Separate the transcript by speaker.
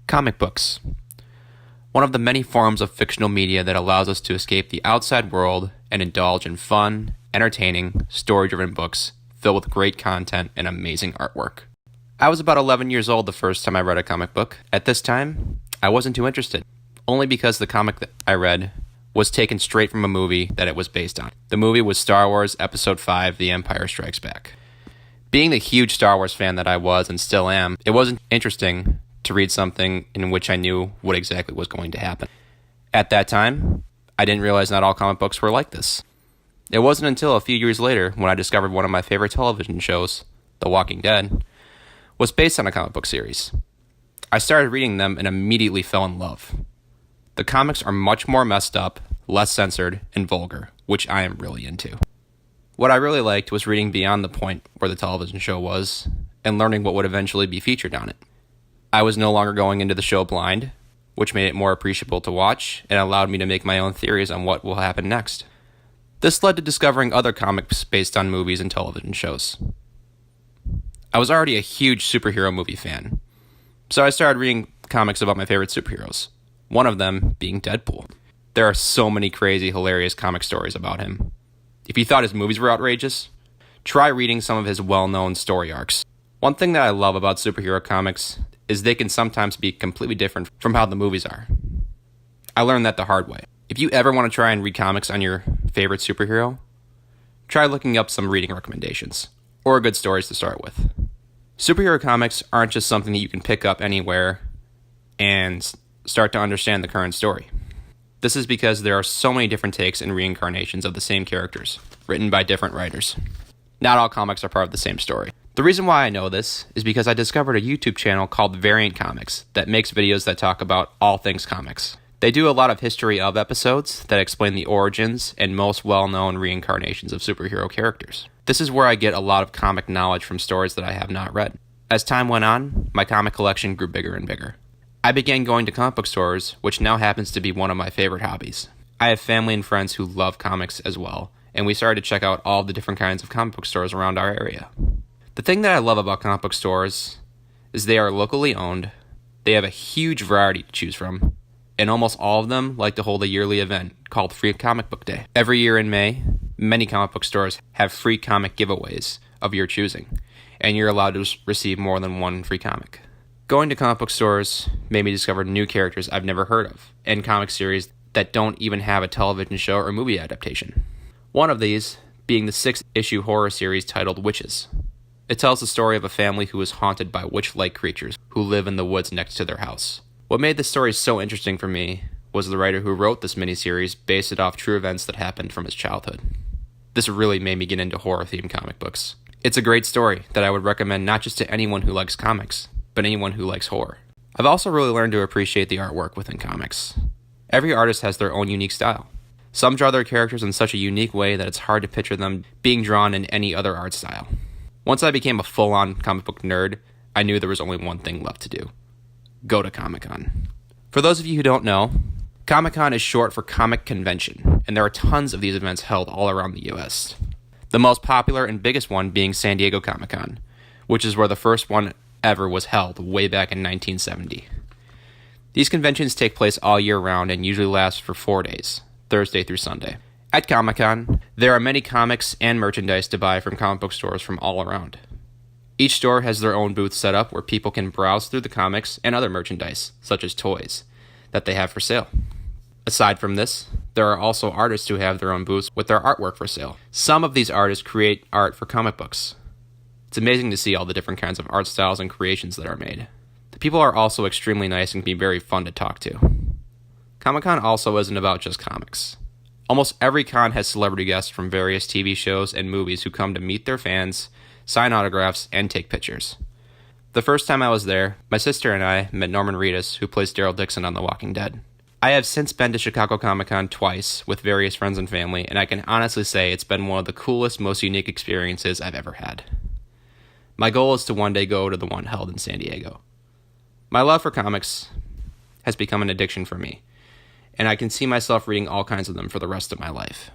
Speaker 1: Comic books. One of the many forms of fictional media that allows us to escape the outside world and indulge in fun, entertaining, story-driven books filled with great content and amazing artwork. I was about 11 years old the first time I read a comic book. At this time, I wasn't too interested, only because the comic that I read was taken straight from a movie that it was based on. The movie was Star Wars Episode V: The Empire Strikes Back. Being the huge Star Wars fan that I was and still am, it wasn't interesting to read something in which I knew what exactly was going to happen. At that time, I didn't realize not all comic books were like this. It wasn't until a few years later when I discovered one of my favorite television shows, The Walking Dead, was based on a comic book series. I started reading them and immediately fell in love. The comics are much more messed up, less censored, and vulgar, which I am really into. What I really liked was reading beyond the point where the television show was and learning what would eventually be featured on it. I was no longer going into the show blind, which made it more appreciable to watch and allowed me to make my own theories on what will happen next. This led to discovering other comics based on movies and television shows. I was already a huge superhero movie fan, so I started reading comics about my favorite superheroes, one of them being Deadpool. There are so many crazy, hilarious comic stories about him. If you thought his movies were outrageous, try reading some of his well-known story arcs. One thing that I love about superhero comics is they can sometimes be completely different from how the movies are. I learned that the hard way. If you ever want to try and read comics on your favorite superhero, try looking up some reading recommendations, or good stories to start with. Superhero comics aren't just something that you can pick up anywhere and start to understand the current story. This is because there are so many different takes and reincarnations of the same characters, written by different writers. Not all comics are part of the same story. The reason why I know this is because I discovered a YouTube channel called Variant Comics that makes videos that talk about all things comics. They do a lot of history of episodes that explain the origins and most well-known reincarnations of superhero characters. This is where I get a lot of comic knowledge from stories that I have not read. As time went on, my comic collection grew bigger and bigger. I began going to comic book stores, which now happens to be one of my favorite hobbies. I have family and friends who love comics as well, and we started to check out all the different kinds of comic book stores around our area. The thing that I love about comic book stores is they are locally owned, they have a huge variety to choose from, and almost all of them like to hold a yearly event called Free Comic Book Day. Every year in May, many comic book stores have free comic giveaways of your choosing, and you're allowed to receive more than one free comic. Going to comic book stores made me discover new characters I've never heard of, and comic series that don't even have a television show or movie adaptation. One of these being the 6-issue horror series titled Witches. It tells the story of a family who is haunted by witch-like creatures who live in the woods next to their house. What made this story so interesting for me was the writer who wrote this miniseries based it off true events that happened from his childhood. This really made me get into horror-themed comic books. It's a great story that I would recommend not just to anyone who likes comics, but anyone who likes horror. I've also really learned to appreciate the artwork within comics. Every artist has their own unique style. Some draw their characters in such a unique way that it's hard to picture them being drawn in any other art style. Once I became a full-on comic book nerd, I knew there was only one thing left to do. Go to Comic-Con. For those of you who don't know, Comic-Con is short for Comic Convention, and there are tons of these events held all around the US. The most popular and biggest one being San Diego Comic-Con, which is where the first one ever was held way back in 1970. These conventions take place all year round and usually last for 4 days, Thursday through Sunday. At Comic-Con, there are many comics and merchandise to buy from comic book stores from all around. Each store has their own booth set up where people can browse through the comics and other merchandise, such as toys, that they have for sale. Aside from this, there are also artists who have their own booths with their artwork for sale. Some of these artists create art for comic books. It's amazing to see all the different kinds of art styles and creations that are made. The people are also extremely nice and can be very fun to talk to. Comic-Con also isn't about just comics. Almost every con has celebrity guests from various TV shows and movies who come to meet their fans, sign autographs, and take pictures. The first time I was there, my sister and I met Norman Reedus, who plays Daryl Dixon on The Walking Dead. I have since been to Chicago Comic-Con twice with various friends and family, and I can honestly say it's been one of the coolest, most unique experiences I've ever had. My goal is to one day go to the one held in San Diego. My love for comics has become an addiction for me, and I can see myself reading all kinds of them for the rest of my life.